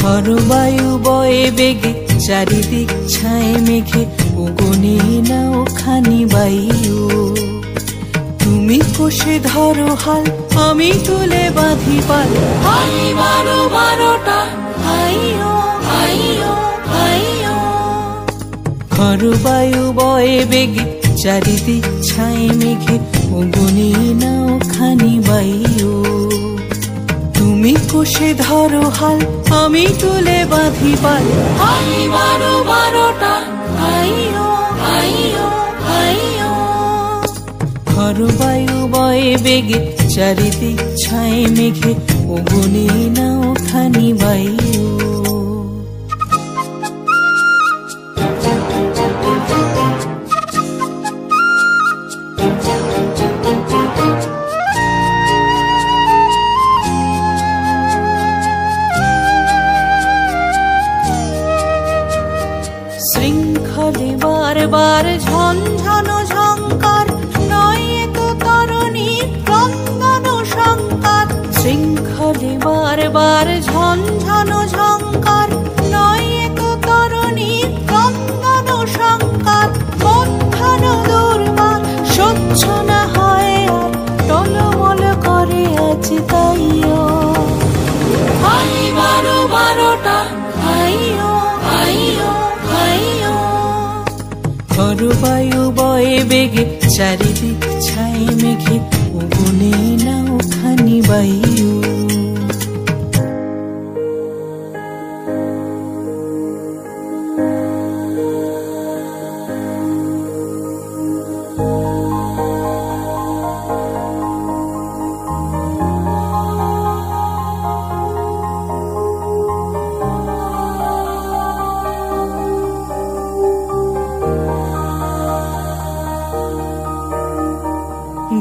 বায়ু বয়ে বেগে চারিদিক ছায়ে মেঘে ওগনে নাও খানি বায়ু। তুমি কষে ধরো হাল আমি তুলে বাঁধি পাল। হাই বারো বারোটা হাইও হাইও হাইও। বায়ু বয়ে বেগে চারিদিক ছায়ে মেঘে ওগনে নাও খানি বায়ু। তুমি কষে ধরো হাল আমি তুলে বাঁধি পাল। হাই বারো বারোটা হাইও হাইও হাইও। বায়ু বয়ে বেগে চারিদিক ছায়ে মেঘে ওগনে নাও খানি বায়ু। শৃঙ্খলে বারবার ঝনঝনো ঝঙ্কার নয় তো তরণী ক্রন্দন সংকার। শৃঙ্খলে বারবার ঝনঝনো ঝঙ্কার নয় তো তরণী ক্রন্দন সংকার। বন্ধন দুর্বার সহ্য না হয় আর টলমল করে আজ তাইও। হাই বারো বারোটা হাইও হাইও হাইও। বায়ু বয়ে বেগে চারিদিক ছায়ে মেঘে ওগনে নাও খানি বায়ু।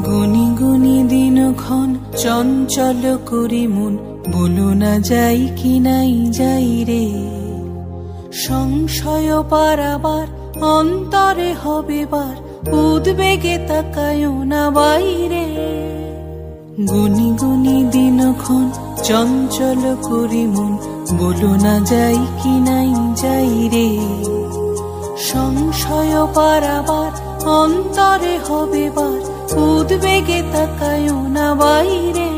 গুনি গুনি দিনক্ষণ চঞ্চল করি মন বলো না যাই কি নাই যাই রে। সংশয় পারাবার অন্তরে হবে বার উদ্বেগে তাকায় না বাইরে। গুনি গুনি দিনক্ষণ চঞ্চল করি মন বলো না যাই কি নাই যাই রে। সংশয় পারাবার অন্তরে হবে বার উদ্বেগে তাকায় না বাইরে।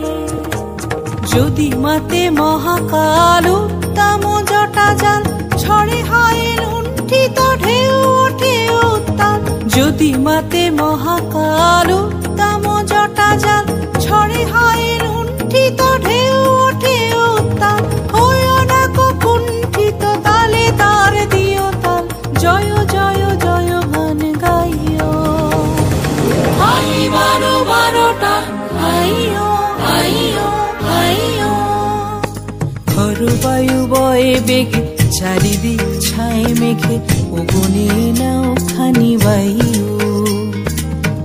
যদি মাতে মহাকাল উত্তম জটা জাল ছড়ে হয় লুণ্ঠিত ঢেউ ওঠে উত্তাল। যদি মাতে মহাকাল উত্তম জটা জাল ছড়ে হয় লুণ্ঠিত ঢেউ ওঠে উত্তাল। হয় না কুণ্ঠিত তালে তার দিও তাল জয় জয় জয় গান গাইও। হাই বারো বারোটা হাইও হাইও হাইও। বায়ু বয়ে বেগে চারিদিক ছায়ে মেঘে ওগনে নাও খানি বায়ু।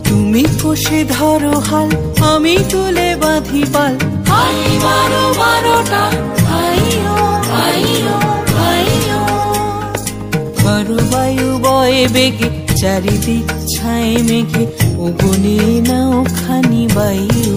তুমি কষে ধরো হাল আমি তুলে বাঁধি পাল। হাই বারো বারোটা হাইও হাইও হাইও। বায়ু বয়ে বেগে চারিদিক ছায়ে মেঘে ওগনে নাও খানি বায়ু।